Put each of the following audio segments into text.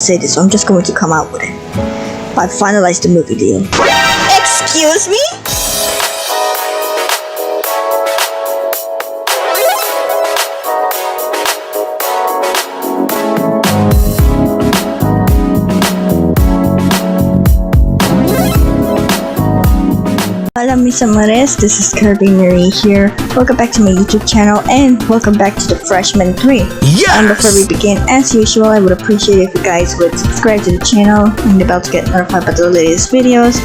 say this, so I'm just going to come out with it. I finalized the movie deal. Excuse me? Hola mis amores, this is Kirby Marie here. Welcome back to my YouTube channel and welcome back to the Freshman 3. Yes! Before we begin, as usual, I would appreciate if you guys would subscribe to the channel and about to get notified about the latest videos.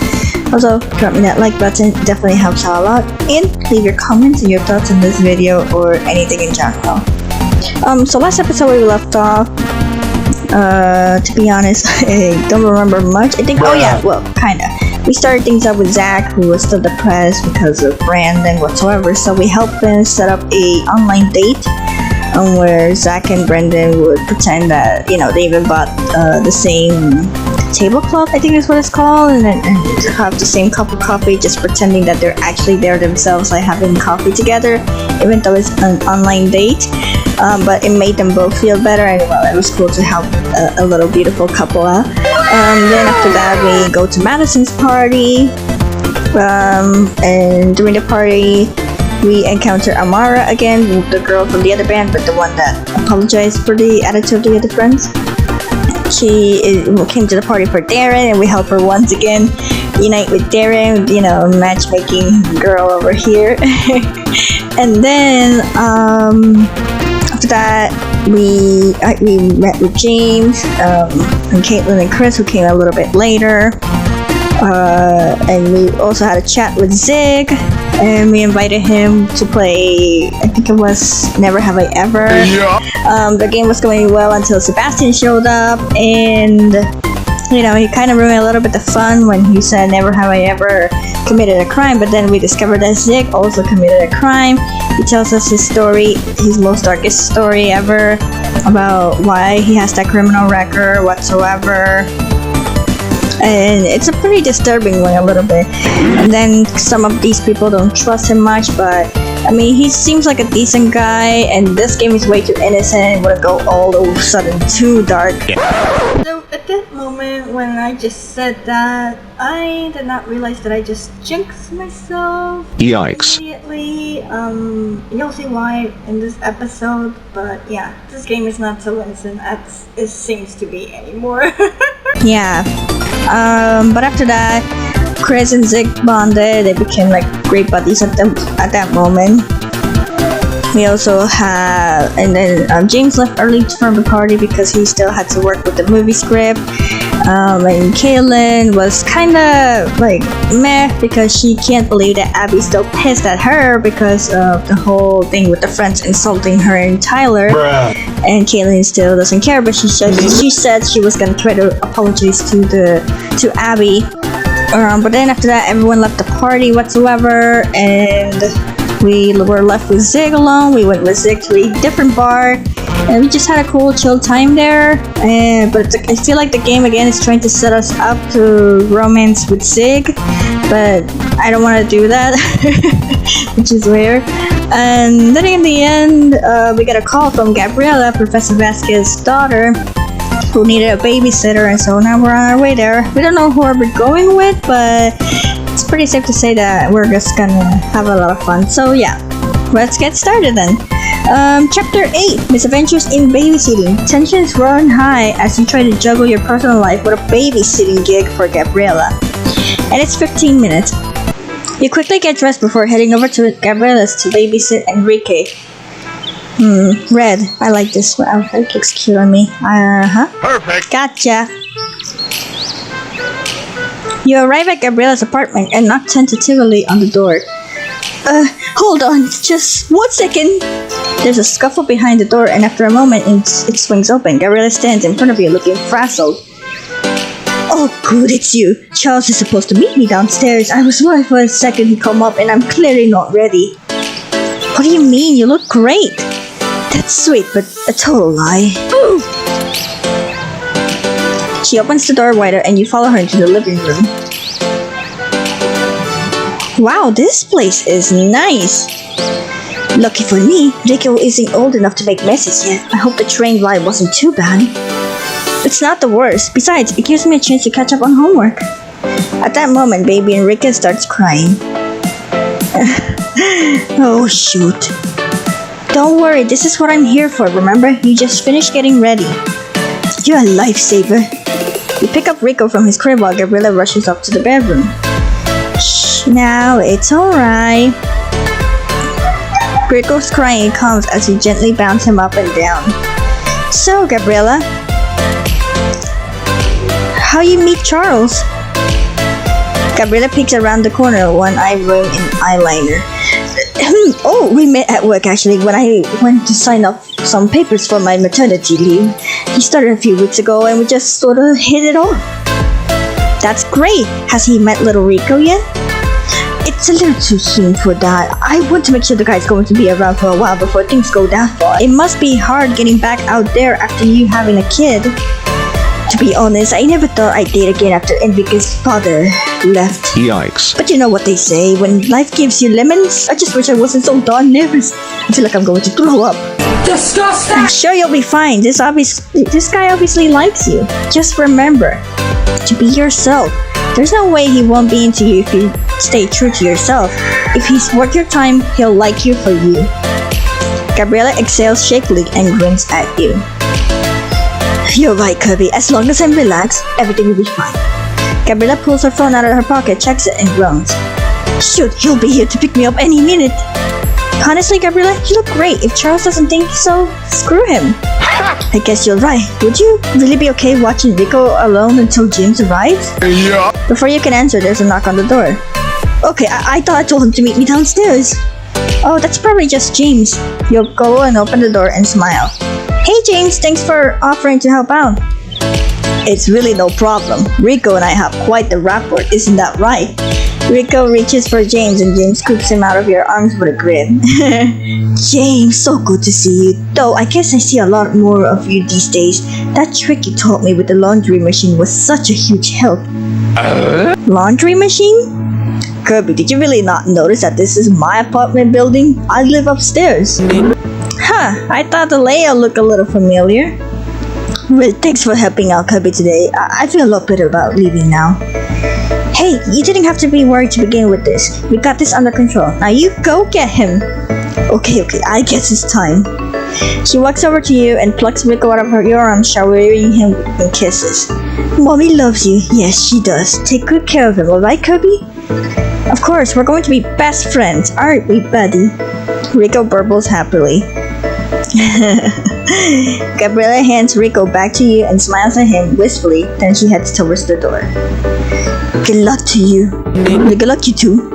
Also, drop me that like button, it definitely helps out a lot. And leave your comments and your thoughts on this video or anything in general. So last episode we left off, to be honest, I don't remember much. I think, oh yeah, well, kinda. We started things up with Zach, who was still depressed because of Brandon whatsoever, so we helped him set up a online date where Zach and Brandon would pretend that, you know, they even bought the same tablecloth, I think is what it's called, and have the same cup of coffee, just pretending that they're actually there themselves, like having coffee together, even though it's an online date. But it made them both feel better, and well, it was cool to help a little beautiful couple out. Then after that, we go to Madison's party, and during the party, we encounter Amara again, the girl from the other band, but the one that apologized for the attitude of the other friends. She came to the party for Darren, and we help her once again unite with Darren, you know, matchmaking girl over here. And then after that, we met with James and Caitlin and Chris, who came a little bit later. And we also had a chat with Zig, and we invited him to play, I think it was Never Have I Ever. Yeah. The game was going well until Sebastian showed up, and you know, he kind of ruined a little bit of fun when he said Never Have I Ever committed a crime, but then we discovered that Zig also committed a crime. He tells us his story, his most darkest story ever, about why he has that criminal record whatsoever. And it's a pretty disturbing one a little bit. And then some of these people don't trust him much, but I mean, he seems like a decent guy, and this game is way too innocent and wouldn't go all of a sudden too dark. So at that moment when I just said that, I did not realize that I just jinxed myself. Yikes. Immediately. You'll see why in this episode, but yeah, this game is not so innocent as it seems to be anymore. Yeah. But after that, Chris and Zig bonded. They became like great buddies at that moment. We also have, and then James left early from the party because he still had to work with the movie script. And Caitlin was kind of like meh because she can't believe that Abby's still pissed at her because of the whole thing with the friends insulting her and Tyler. Bruh. And Caitlin still doesn't care, but she said she was gonna try to apologize to Abby. But then after that, everyone left the party whatsoever, and we were left with Zig alone. We went with Zig to a different bar, and we just had a cool, chill time there. But I feel like the game again is trying to set us up to romance with Zig, but I don't want to do that, which is weird. And then in the end, we got a call from Gabriela, Professor Vasquez's daughter, who needed a babysitter, and so now we're on our way there. We don't know who we're going with, but it's pretty safe to say that we're just gonna have a lot of fun. So yeah, let's get started then. Chapter 8, Misadventures in Babysitting. Tensions run high as you try to juggle your personal life with a babysitting gig for Gabriela. And it's 15 minutes. You quickly get dressed before heading over to Gabriela's to babysit Enrique. Red. I like this outfit. Looks cute on me. Perfect. Gotcha. You arrive at Gabriela's apartment and knock tentatively on the door. Hold on, just 1 second. There's a scuffle behind the door, and after a moment, it swings open. Gabriela stands in front of you, looking frazzled. Oh, good, it's you. Charles is supposed to meet me downstairs. I was worried for a second he'd come up, and I'm clearly not ready. What do you mean? You look great. That's sweet, but a total lie. Ooh. She opens the door wider, and you follow her into the living room. Wow, this place is nice. Lucky for me, Rico isn't old enough to make messes yet. I hope the train ride wasn't too bad. It's not the worst. Besides, it gives me a chance to catch up on homework. At that moment, baby Enrique starts crying. Oh, shoot. Don't worry, this is what I'm here for, remember? You just finished getting ready. You're a lifesaver. You pick up Rico from his crib while Gabriela rushes off to the bedroom. Shh, now it's alright. Rico's crying calms as you gently bounce him up and down. So, Gabriela, how you meet Charles? Gabriela peeks around the corner, one eye rolled in eyeliner. Oh, we met at work actually when I went to sign up some papers for my maternity leave. He started a few weeks ago and we just sort of hit it off. That's great. Has he met little Rico yet? It's a little too soon for that. I want to make sure the guy's going to be around for a while before things go that far. It must be hard getting back out there after you having a kid. To be honest, I never thought I'd date again after Enrique's father left. Yikes. But you know what they say, when life gives you lemons, I just wish I wasn't so darn nervous. I feel like I'm going to throw up. Disgusting! I'm sure you'll be fine. This guy obviously likes you. Just remember to be yourself. There's no way he won't be into you if you stay true to yourself. If he's worth your time, he'll like you for you. Gabriela exhales shakily and grins at you. You're right, Kirby. As long as I'm relaxed, everything will be fine. Gabriela pulls her phone out of her pocket, checks it, and groans. Shoot, he'll be here to pick me up any minute. Honestly, Gabriela, you look great. If Charles doesn't think so, screw him. I guess you're right. Would you really be okay watching Rico alone until James arrives? Yeah. Before you can answer, there's a knock on the door. Okay, I thought I told him to meet me downstairs. Oh, that's probably just James. You'll go and open the door and smile. Hey James, thanks for offering to help out. It's really no problem. Rico and I have quite the rapport, isn't that right? Rico reaches for James and James scoops him out of your arms with a grin. James, so good to see you. Though I guess I see a lot more of you these days. That trick you taught me with the laundry machine was such a huge help. Laundry machine? Kirby, did you really not notice that this is my apartment building? I live upstairs. Huh, I thought the layout looked a little familiar. Well, thanks for helping out Kirby today. I feel a lot better about leaving now. Hey, you didn't have to be worried to begin with this. We got this under control. Now you go get him. Okay, I guess it's time. She walks over to you and plucks Rico out of your arms, showering him in kisses. Mommy loves you. Yes, she does. Take good care of him, alright, Kirby? Of course, we're going to be best friends, aren't we, buddy? Rico burbles happily. Gabriela hands Rico back to you and smiles at him wistfully, then she heads towards the door. Good luck to you. Good luck you too.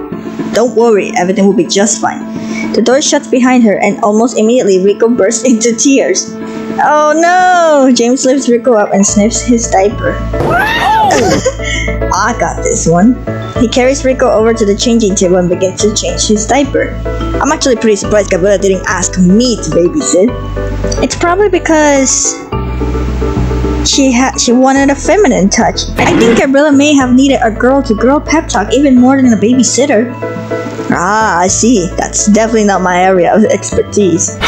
Don't worry, everything will be just fine. The door shuts behind her and almost immediately Rico bursts into tears. Oh no! James lifts Rico up and sniffs his diaper. I got this one. He carries Rico over to the changing table and begins to change his diaper. I'm actually pretty surprised Gabriela didn't ask me to babysit. It's probably because she wanted a feminine touch. I think Gabriela may have needed a girl-to-girl pep talk even more than a babysitter. Ah, I see. That's definitely not my area of expertise.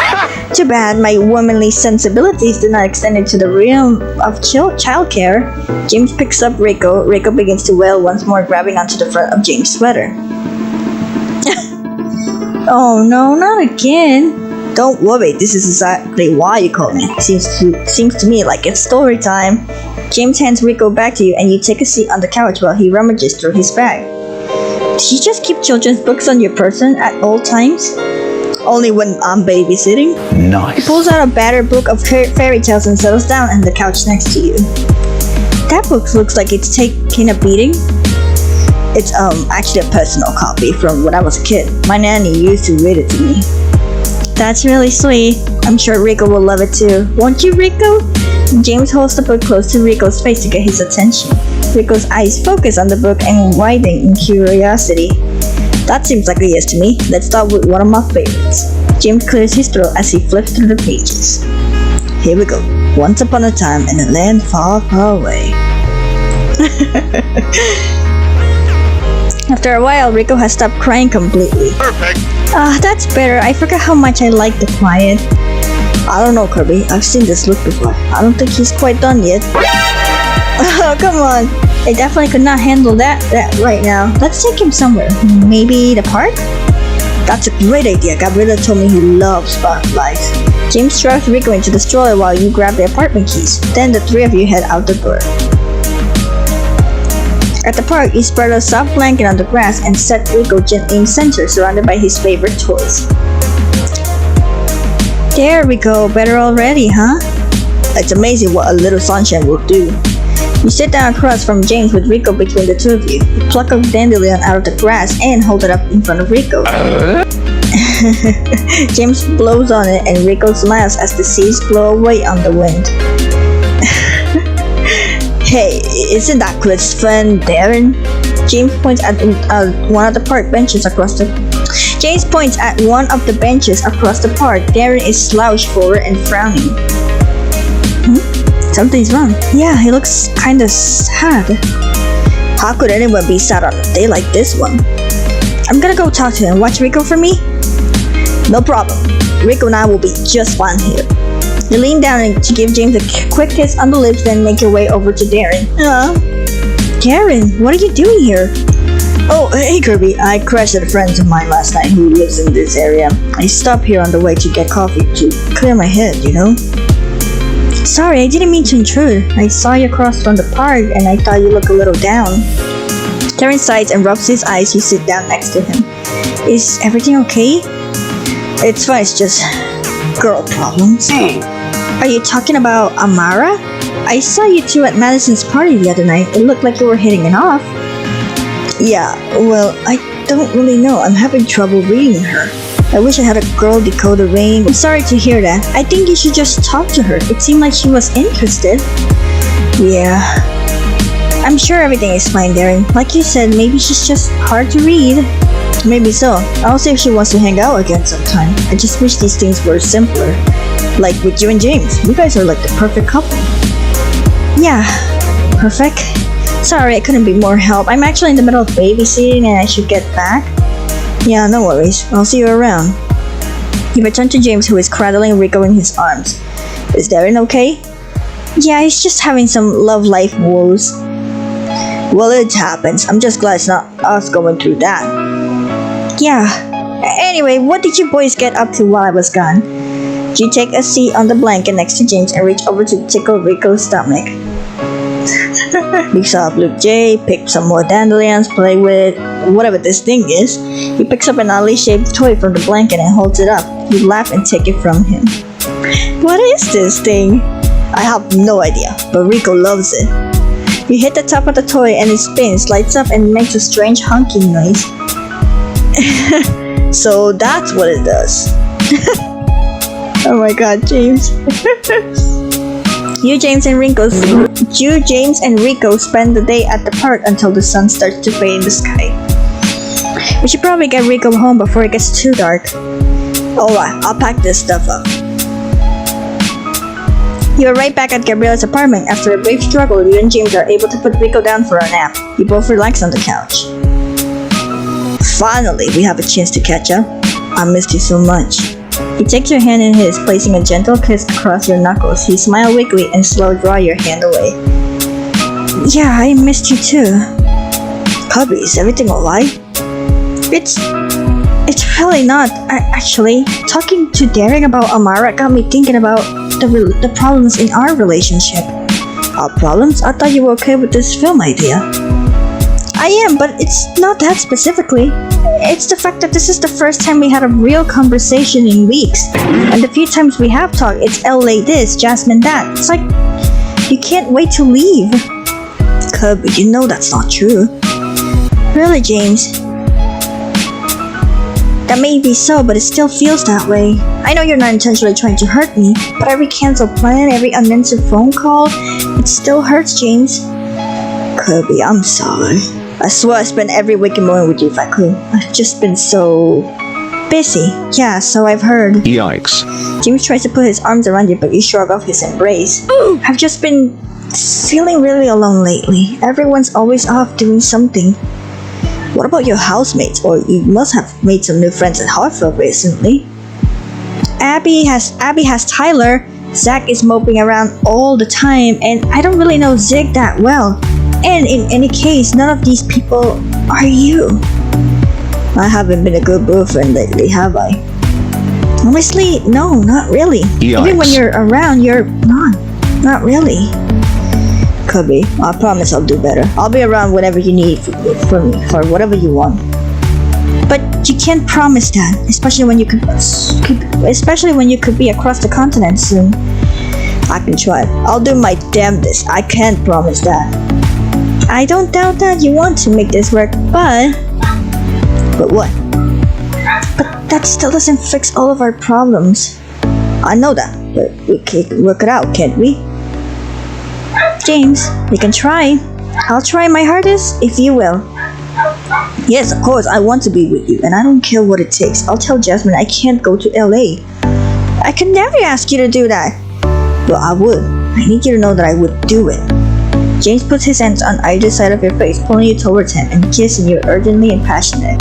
Too bad my womanly sensibilities did not extend into the realm of childcare. James picks up Rico. Rico begins to wail once more, grabbing onto the front of James' sweater. Oh no, not again. Don't worry, this is exactly why you called me. Seems to me like it's story time. James hands Rico back to you and you take a seat on the couch while he rummages through his bag. Did you just keep children's books on your person at all times? Only when I'm babysitting. Nice. He pulls out a battered book of fairy tales and settles down on the couch next to you. That book looks like it's taking a beating. It's actually a personal copy from when I was a kid. My nanny used to read it to me. That's really sweet. I'm sure Rico will love it too. Won't you, Rico? James holds the book close to Rico's face to get his attention. Rico's eyes focus on the book and widen in curiosity. That seems like a yes to me. Let's start with one of my favorites. James clears his throat as he flips through the pages. Here we go. Once upon a time in a land far, far away. After a while, Rico has stopped crying completely. Perfect. That's better. I forgot how much I like the quiet. I don't know, Kirby. I've seen this look before. I don't think he's quite done yet. come on. I definitely could not handle that right now. Let's take him somewhere. Maybe the park? That's a great idea. Gabriela told me he loves butterflies. James throws Rico into the stroller while you grab the apartment keys. Then the three of you head out the door. At the park, you spread a soft blanket on the grass and set Rico gently in center, surrounded by his favorite toys. There we go, better already, huh? It's amazing what a little sunshine will do. You sit down across from James with Rico between the two of you. You pluck a dandelion out of the grass and hold it up in front of Rico. James blows on it and Rico smiles as the seeds blow away on the wind. Hey, isn't that Chris' friend Darren? James points at one of the park benches across the park. Darren is slouched forward and frowning. Something's wrong. Yeah, he looks kinda sad. How could anyone be sad on a day like this one? I'm gonna go talk to him. Watch Rico for me? No problem. Rico and I will be just fine here. You lean down to give James a quick kiss on the lips, then make your way over to Darren. Darren, what are you doing here? Oh, hey Kirby. I crashed at a friend of mine last night who lives in this area. I stopped here on the way to get coffee to clear my head, you know? Sorry, I didn't mean to intrude. I saw you across from the park and I thought you looked a little down. Darren sighs and rubs his eyes. You sit down next to him. Is everything okay? It's fine, it's just girl problems. Are you talking about Amara? I saw you two at Madison's party the other night. It looked like you were hitting it off. Yeah, well, I don't really know. I'm having trouble reading her. I wish I had a girl decoder ring. I'm sorry to hear that. I think you should just talk to her. It seemed like she was interested. Yeah. I'm sure everything is fine, Darren. Like you said, maybe she's just hard to read. Maybe so. I'll see if she wants to hang out again sometime. I just wish these things were simpler. Like with you and James. You guys are like the perfect couple. Yeah, perfect. Sorry, I couldn't be more help. I'm actually in the middle of babysitting and I should get back. Yeah, no worries. I'll see you around. You return to James, who is cradling Rico in his arms. Is Darren okay? Yeah, he's just having some love life woes. Well, it happens. I'm just glad it's not us going through that. Yeah. Anyway, what did you boys get up to while I was gone? You take a seat on the blanket next to James and reach over to tickle Rico's stomach. We saw a blue jay, picked some more dandelions, play with whatever this thing is. He picks up an oddly shaped toy from the blanket and holds it up. You laugh and take it from him. What is this thing? I have no idea, but Rico loves it. You hit the top of the toy and it spins, lights up, and makes a strange honking noise. So that's what it does. Oh my god, James. You, James, and Rico spend the day at the park until the sun starts to fade in the sky. We should probably get Rico home before it gets too dark. Alright, I'll pack this stuff up. You are right back at Gabriela's apartment. After a brief struggle, you and James are able to put Rico down for a nap. You both relax on the couch. Finally, we have a chance to catch up. I missed you so much. He takes your hand in his, placing a gentle kiss across your knuckles. You smile weakly and slowly draw your hand away. Yeah, I missed you too. Cubby, is everything alright? It's really not. Actually, talking to Darren about Amara got me thinking about the problems in our relationship. Our problems? I thought you were okay with this film idea. I am, but it's not that specifically. It's the fact that this is the first time we had a real conversation in weeks. And the few times we have talked, it's LA this, Jasmine that. It's like, you can't wait to leave. Cub, you know that's not true. Really, James? That may be so, but it still feels that way. I know you're not intentionally trying to hurt me, but every canceled plan, every unanswered phone call, it still hurts, James. Kirby, I'm sorry. I swear I spent every waking moment with you if I could. I've just been so busy. Yeah, so I've heard. Yikes. James tries to put his arms around you, but you shrug off his embrace. I've just been feeling really alone lately. Everyone's always off doing something. What about your housemates? Or you must have made some new friends at Hartfield recently. Abby has Tyler. Zach is moping around all the time, and I don't really know Zig that well. And in any case, none of these people are you. I haven't been a good boyfriend lately, have I? Honestly, no, not really. Yikes. Even when you're around, you're not really. Cubby, I promise I'll do better. I'll be around whenever you need for me, for whatever you want. But you can't promise that, especially when you could be across the continent soon. I can try. I'll do my damnedest. I can't promise that. I don't doubt that you want to make this work, but what? But that still doesn't fix all of our problems. I know that, but we can work it out, can't we? James, we can try. I'll try my hardest if you will. Yes, of course, I want to be with you, and I don't care what it takes. I'll tell Jasmine I can't go to LA. I could never ask you to do that. Well, I would. I need you to know that I would do it. James puts his hands on either side of your face, pulling you towards him and kissing you urgently and passionate.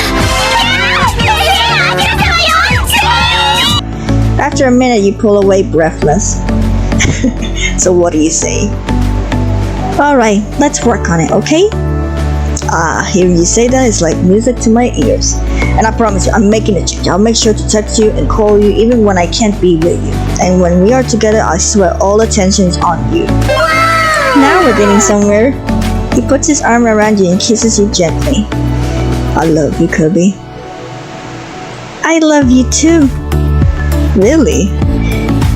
After a minute, you pull away breathless. So what do you say? Alright, let's work on it, okay? Hearing you say that is like music to my ears. And I promise you, I'm making a change. I'll make sure to text you and call you even when I can't be with you. And when we are together, I swear all attention is on you. Now we're getting somewhere. He puts his arm around you and kisses you gently. I love you, Cubby. I love you too. Really?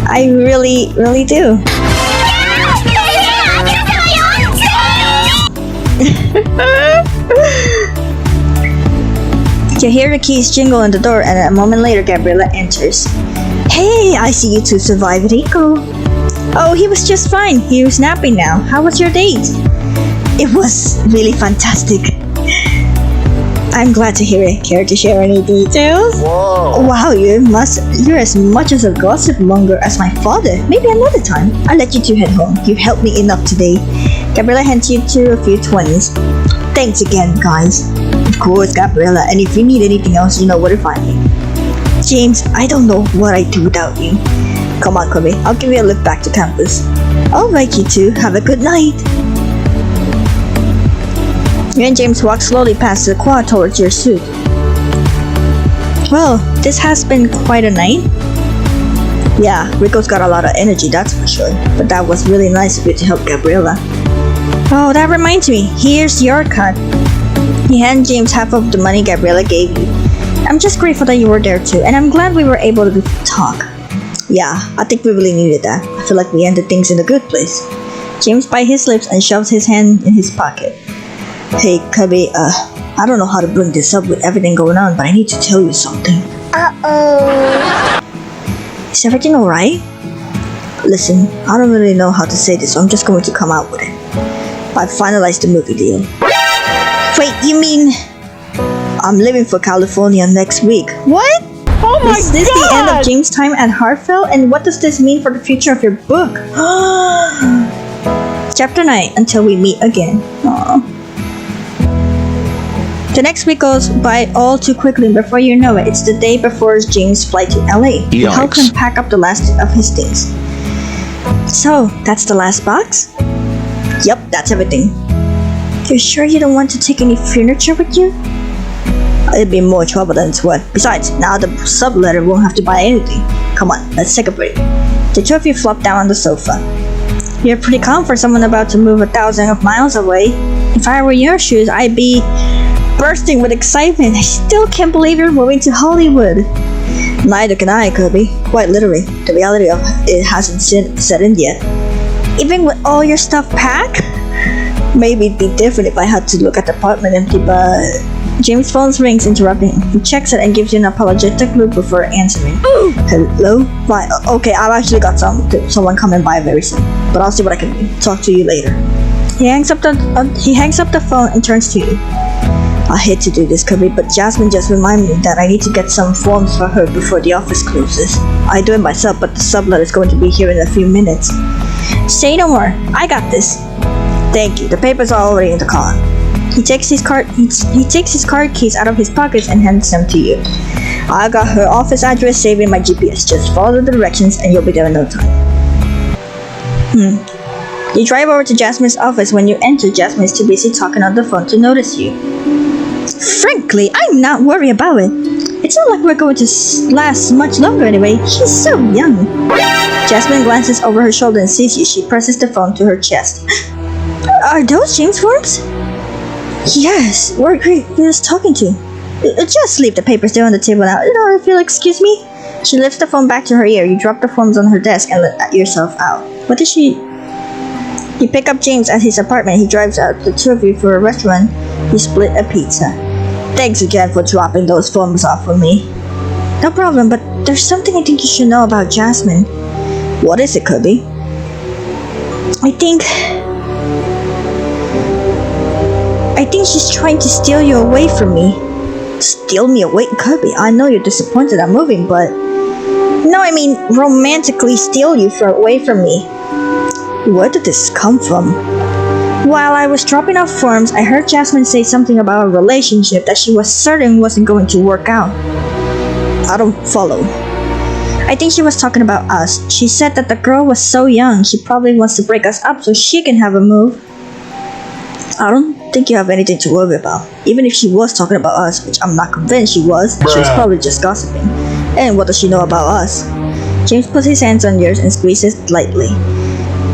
I really, really do. You hear the keys jingle on the door, and a moment later, Gabriela enters. Hey, I see you two survived Rico. Oh, he was just fine. He was napping now. How was your date? It was really fantastic. I'm glad to hear it. Care to share any details? Whoa. Wow, you're as much as a gossip monger as my father. Maybe another time. I'll let you two head home. You've helped me enough today. Gabriela hands you two a few 20s. Thanks again, guys. Of course, Gabriela, and if you need anything else, you know where to find me. James, I don't know what I'd do without you. Come on, Cubby. I'll give you a lift back to campus. Alright, you two. Have a good night. You and James walk slowly past the quad towards your suite. Well, this has been quite a night. Yeah, Rico's got a lot of energy, that's for sure. But that was really nice of you to help Gabriela. Oh, that reminds me. Here's your cut. He handed James half of the money Gabriela gave you. I'm just grateful that you were there too, and I'm glad we were able to talk. Yeah, I think we really needed that. I feel like we ended things in a good place. James bites his lips and shoves his hand in his pocket. Hey, Cubby, I don't know how to bring this up with everything going on, but I need to tell you something. Uh-oh. Is everything alright? Listen, I don't really know how to say this, so I'm just going to come out with it. I finalized the movie deal. Wait, you mean... I'm leaving for California next week. What? Oh my god! Is this the end of James' time at Hartford? And what does this mean for the future of your book? Chapter 9, Until We Meet Again. Aww. The next week goes by all too quickly, and before you know it, it's the day before James' flight to LA. He helps him pack up the last of his things. So, that's the last box? Yep, that's everything. You sure you don't want to take any furniture with you? It'd be more trouble than it's worth. Besides, now the subletter won't have to buy anything. Come on, let's take a break. The two of you flop down on the sofa. You're pretty calm for someone about to move 1,000 miles away. If I were in your shoes, I'd be bursting with excitement. I still can't believe you're moving to Hollywood. Neither can I, Cubby. Quite literally. The reality of it hasn't set in yet. Even with all your stuff packed? Maybe it'd be different if I had to look at the apartment empty, but... James' phone rings, interrupting him. He checks it and gives you an apologetic look before answering. Hello? Fine. Okay, I've actually got someone coming by very soon, but I'll see what I can do. Talk to you later. He hangs up the phone and turns to you. I hate to do this, Cubby, but Jasmine just reminded me that I need to get some forms for her before the office closes. I do it myself, but the sublet is going to be here in a few minutes. Say no more. I got this. Thank you. The papers are already in the car. He takes his card keys out of his pockets and hands them to you. I got her office address saved in my GPS. Just follow the directions and you'll be there in no time. You drive over to Jasmine's office. When you enter, Jasmine is too busy talking on the phone to notice you. Frankly, I'm not worried about it. It's not like we're going to last much longer anyway. She's so young. Jasmine glances over her shoulder and sees you. She presses the phone to her chest. Are those James forms? Yes, we're just talking to. Just leave the papers there on the table now. If you'll excuse me. She lifts the phone back to her ear. You drop the forms on her desk and let yourself out. What is she? You pick up James at his apartment. He drives out the two of you for a restaurant. You split a pizza. Thanks again for dropping those forms off for me. No problem, but there's something I think you should know about Jasmine. What is it, Kirby? I think she's trying to steal you away from me. Steal me away? Kirby, I know you're disappointed I'm moving, but... No, I mean romantically steal you away from me. Where did this come from? While I was dropping off forms, I heard Jasmine say something about a relationship that she was certain wasn't going to work out. I don't follow. I think she was talking about us. She said that the girl was so young, she probably wants to break us up so she can have a move. I don't think you have anything to worry about. Even if she was talking about us, which I'm not convinced she was, she was probably just gossiping. And what does she know about us? James puts his hands on yours and squeezes lightly.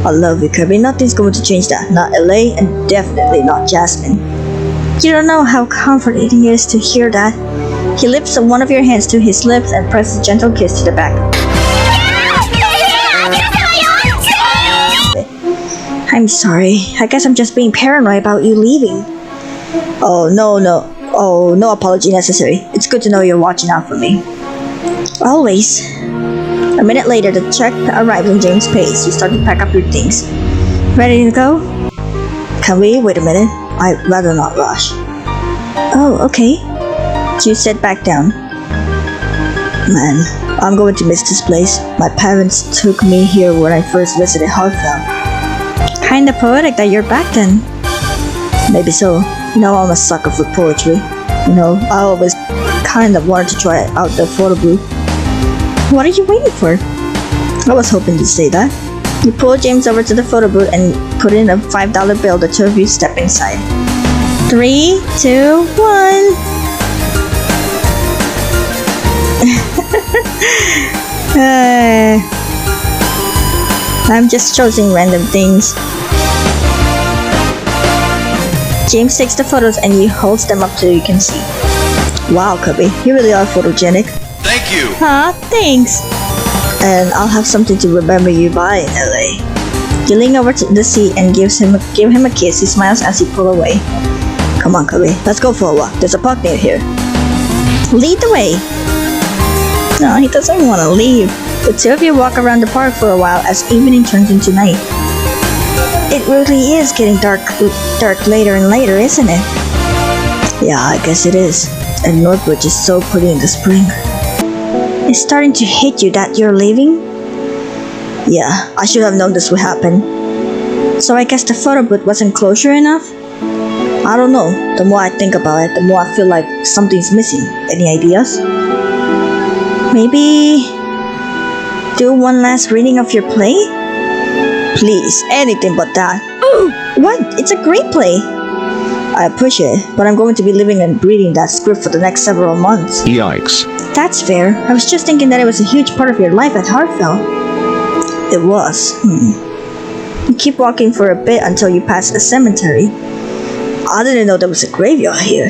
I love you, Kirby. Nothing's going to change that. Not LA and definitely not Jasmine. You don't know how comforting it is to hear that. He lifts one of your hands to his lips and presses a gentle kiss to the back. I'm sorry. I guess I'm just being paranoid about you leaving. Oh, no. Oh, no apology necessary. It's good to know you're watching out for me. Always. A minute later, the check arrives and James pays. You start to pack up your things. Ready to go? Can we? Wait a minute. I'd rather not rush. Oh, okay. You sit back down. Man, I'm going to miss this place. My parents took me here when I first visited Hartford. Kinda poetic that you're back then. Maybe so. I'm a sucker for poetry. I always kind of wanted to try out the photo booth. What are you waiting for? I was hoping to say that. You pull James over to the photo booth and put in a $5 bill. The two of you step inside. 3, 2, 1. I'm just choosing random things. James takes the photos and he holds them up so you can see. Wow, Kirby, you really are photogenic. Thank you! Huh? Thanks! And I'll have something to remember you by in LA. You lean over to the seat and give him a kiss. He smiles as you pull away. Come on, Kirby, let's go for a walk. There's a park near here. Lead the way! No, he doesn't want to leave. The two of you walk around the park for a while as evening turns into night. It really is getting dark later and later, isn't it? Yeah, I guess it is. And Northbridge is so pretty in the spring. It's starting to hit you that you're leaving? Yeah, I should have known this would happen. So I guess the photo booth wasn't closure enough? I don't know. The more I think about it, the more I feel like something's missing. Any ideas? Maybe do one last reading of your play? Please, anything but that. What? It's a great play. I appreciate it, but I'm going to be living and breathing that script for the next several months. Yikes. That's fair. I was just thinking that it was a huge part of your life at Hartford. It was. You keep walking for a bit until you pass a cemetery. I didn't know there was a graveyard here.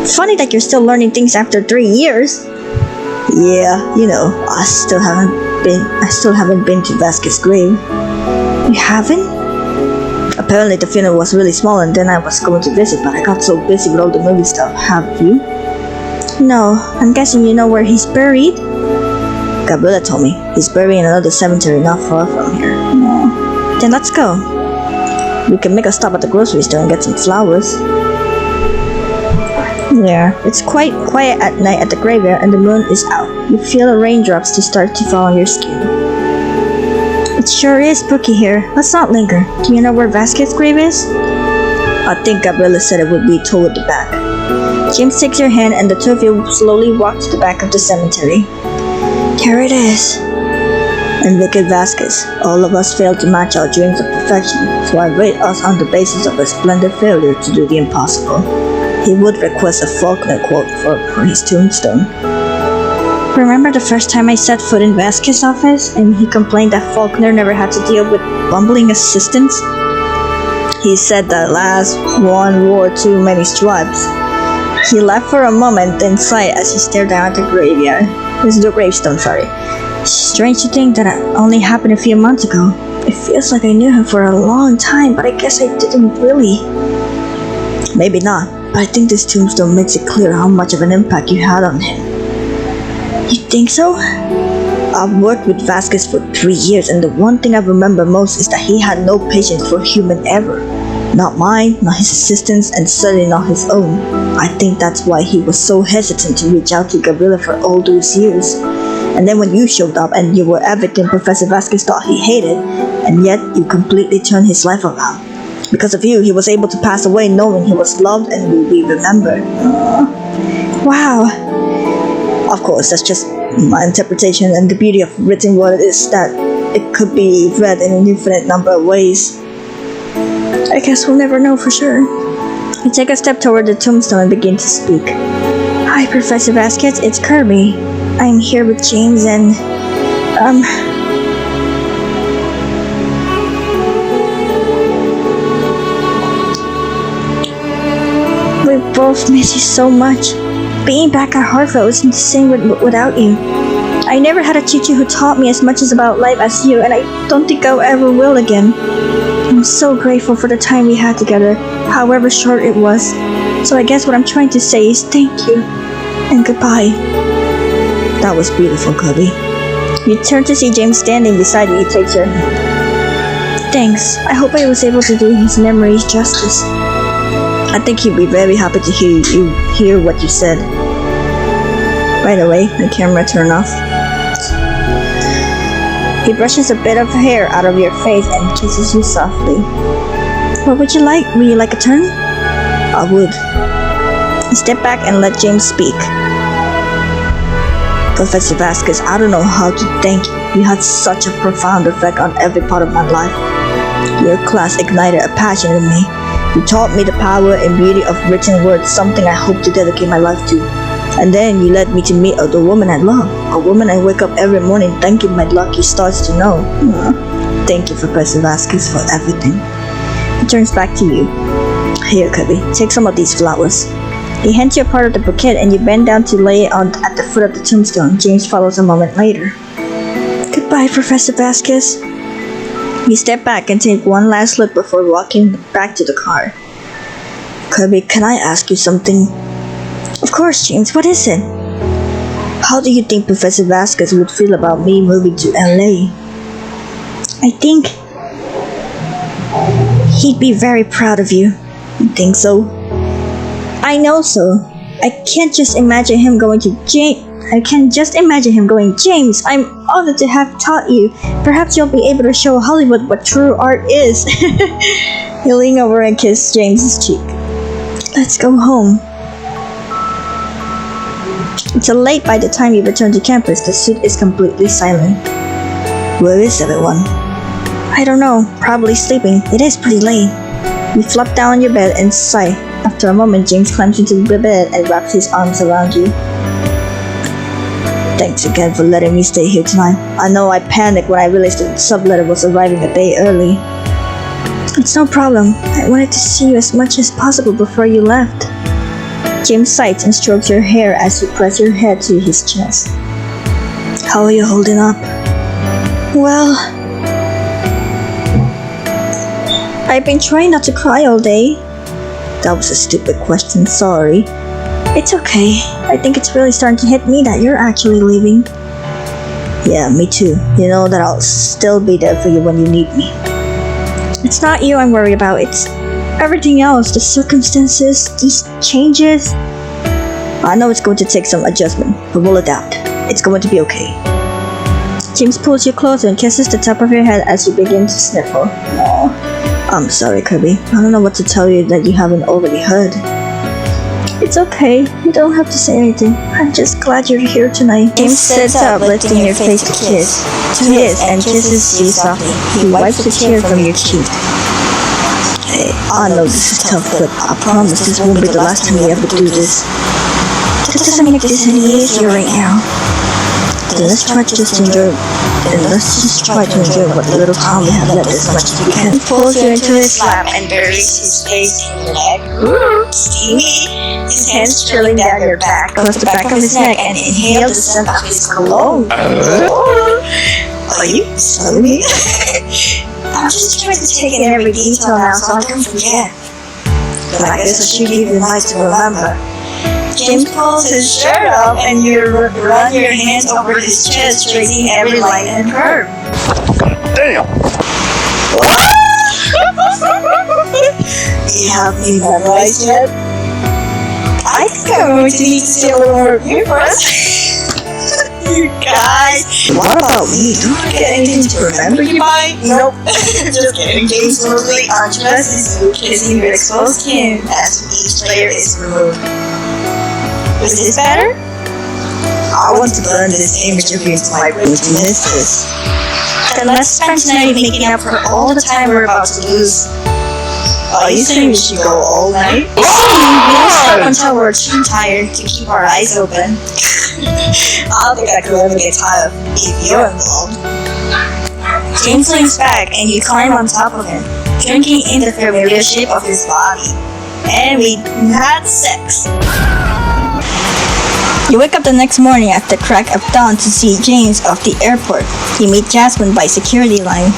Funny that you're still learning things after 3 years. Yeah, I still haven't been to Vasquez's grave. You haven't? Apparently the funeral was really small and then I was going to visit, but I got so busy with all the movie stuff. Have you? No, I'm guessing you know where he's buried? Gabriela told me. He's buried in another cemetery not far from here. No. Then let's go. We can make a stop at the grocery store and get some flowers. Yeah, it's quite quiet at night at the graveyard and the moon is out. You feel the raindrops to start to fall on your skin. It sure is spooky here. Let's not linger. Do you know where Vasquez's grave is? I think Gabriela said it would be toward the back. James takes your hand and the two of you slowly walk to the back of the cemetery. Here it is. and wicked Vasquez. All of us failed to match our dreams of perfection, so I rate us on the basis of a splendid failure to do the impossible. He would request a Faulkner quote for his tombstone. Remember the first time I set foot in Vasquez's office and he complained that Faulkner never had to deal with bumbling assistants? He said that last one wore too many stripes. He laughed for a moment, then sighed as he stared down at the graveyard. The gravestone, sorry. Strange to think that it only happened a few months ago. It feels like I knew him for a long time, but I guess I didn't really. Maybe not, but I think this tombstone makes it clear how much of an impact you had on him. You think so? I've worked with Vasquez for 3 years, and the one thing I remember most is that he had no patience for human error. Not mine, not his assistants, and certainly not his own. I think that's why he was so hesitant to reach out to Gabriela for all those years. And then when you showed up and you were everything Professor Vasquez thought he hated, and yet you completely turned his life around. Because of you, he was able to pass away knowing he was loved and will be remembered. Wow. Of course, that's just my interpretation, and the beauty of written word is that it could be read in an infinite number of ways. I guess we'll never know for sure. I take a step toward the tombstone and begin to speak. Hi, Professor Vasquez, it's Kirby. I'm here with James and, we both miss you so much. Being back at Hartford wasn't the same without you. I never had a teacher who taught me as much about life as you, and I don't think I ever will again. I'm so grateful for the time we had together, however short it was. So I guess what I'm trying to say is thank you and goodbye. That was beautiful, Kirby. You turn to see James standing beside you. He takes your hand. Thanks. I hope I was able to do his memories justice. I think he'd be very happy to hear what you said. By the way, the camera turned off. He brushes a bit of hair out of your face and kisses you softly. What would you like? Would you like a turn? I would. You step back and let James speak. Professor Vasquez, I don't know how to thank you. You had such a profound effect on every part of my life. Your class ignited a passion in me. You taught me the power and beauty of written words, something I hope to dedicate my life to. And then you led me to meet the woman I love, a woman I wake up every morning thanking my lucky stars to know. Thank you, Professor Vasquez, for everything. He turns back to you. Here, Kirby, take some of these flowers. He hands you a part of the bouquet and you bend down to lay it at the foot of the tombstone. James follows a moment later. Goodbye, Professor Vasquez. You step back and take one last look before walking back to the car. Kirby, can I ask you something? Of course, James. What is it? How do you think Professor Vasquez would feel about me moving to LA? I think he'd be very proud of you. You think so? I know so. I can't just imagine him going to James. James, I'm honored to have taught you. Perhaps you'll be able to show Hollywood what true art is. You lean over and kiss James's cheek. Let's go home. Until late by the time you return to campus, the suite is completely silent. Where is everyone? I don't know, probably sleeping. It is pretty late. You flop down on your bed and sigh. After a moment, James climbs into the bed and wraps his arms around you. Thanks again for letting me stay here tonight. I know I panicked when I realized the subletter was arriving a day early. It's no problem. I wanted to see you as much as possible before you left. James sighs and strokes your hair as you press your head to his chest. How are you holding up? Well, I've been trying not to cry all day. That was a stupid question, sorry. It's okay. I think it's really starting to hit me that you're actually leaving. Yeah, me too. You know that I'll still be there for you when you need me. It's not you I'm worried about, it's everything else, the circumstances, these changes. I know it's going to take some adjustment, but we'll adapt. It's going to be okay. James pulls you closer and kisses the top of your head as you begin to sniffle. Aww. I'm sorry, Kirby. I don't know what to tell you that you haven't already heard. It's okay. You don't have to say anything. I'm just glad you're here tonight. James sits up, lifting your face to his, and kisses you softly. He wipes a tear from your cheek. Hey, I know this is tough, but I promise this won't be the last time we ever do this. That doesn't make this any easier right now. Then let's try to just enjoy what little time we have left as much as we can. He pulls you into his lap and buries his face in your neck. Steamy. His hands trailing down your back, across the back of his neck, and inhale the scent of his cologne. Are you smelling me? I'm just trying to take in every detail now so I can forget. But I guess I should give you night to remember. James pulls his shirt up and you run your hands over his chest, tracing every line and curve. Damn! You have me memorized yet? I think I'm going to need to see a little more of you first. You guys! What about me? Do I get anything to remember you by? Nope. Just kidding. James slowly undresses you, kissing your exposed skin as each layer is removed. Was this better? I want to burn this image of you into my brain to miss this. Then let's spend tonight making up for all the time we're about to lose. Are you saying we should go all night? We'll stop until we're too tired to keep our eyes open. I don't think I could ever get tired if you're involved. James leans back and you climb on top of him, drinking in the familiar shape of his body. And we had sex. You wake up the next morning at the crack of dawn to see James off the airport. You meet Jasmine by security line.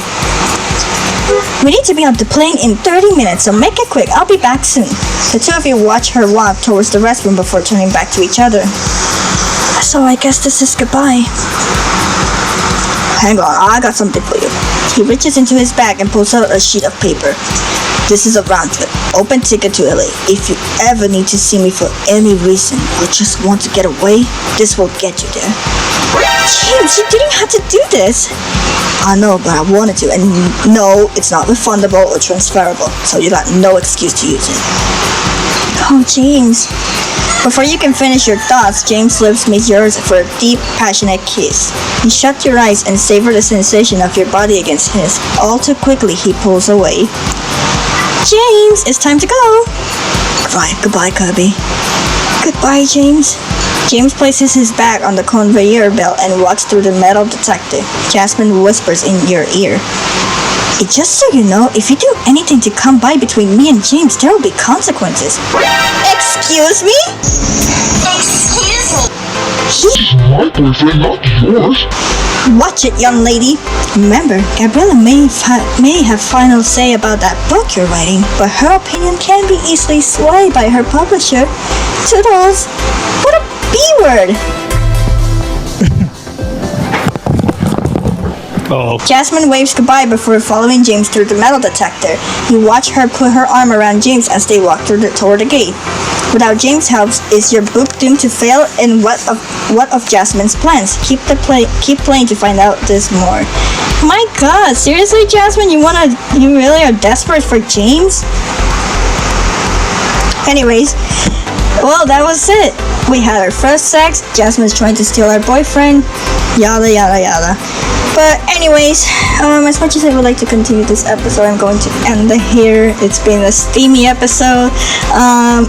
We need to be on the plane in 30 minutes, so make it quick. I'll be back soon. The two of you watch her walk towards the restroom before turning back to each other. So I guess this is goodbye. Hang on, I got something for you. He reaches into his bag and pulls out a sheet of paper. This is a round trip. Open ticket to LA. If you ever need to see me for any reason or just want to get away, this will get you there. James, you didn't have to do this. I know, but I wanted to. And no, it's not refundable or transferable, so you got no excuse to use it. Oh, James. Before you can finish your thoughts, James' lips meet yours for a deep, passionate kiss. You shut your eyes and savor the sensation of your body against his. All too quickly, he pulls away. James, it's time to go. Goodbye, Kirby. Goodbye, James. James places his bag on the conveyor belt and walks through the metal detector. Jasmine whispers in your ear. Hey, just so you know, if you do anything to come by between me and James, there will be consequences. Excuse me? Excuse me? My boyfriend, not yours. Watch it, young lady. Remember, Gabriela may have final say about that book you're writing, but her opinion can be easily swayed by her publisher. Toodles. What a B-word. Oh. Jasmine waves goodbye before following James through the metal detector. You watch her put her arm around James as they walk toward the gate. Without James' help, is your book doomed to fail? And what of Jasmine's plans? Keep playing to find out this more. My God, seriously, Jasmine, you really are desperate for James? Anyways, well, that was it. We had our first sex. Jasmine's trying to steal our boyfriend. Yada yada yada. But anyways, as much as I would like to continue this episode, I'm going to end it here. It's been a steamy episode.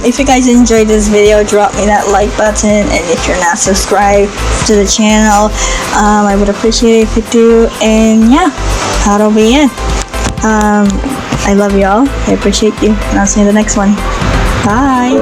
If you guys enjoyed this video, drop me that like button, and if you're not subscribed to the channel, I would appreciate it if you do. And yeah, that'll be it. I love y'all. I appreciate you, and I'll see you in the next one. Bye.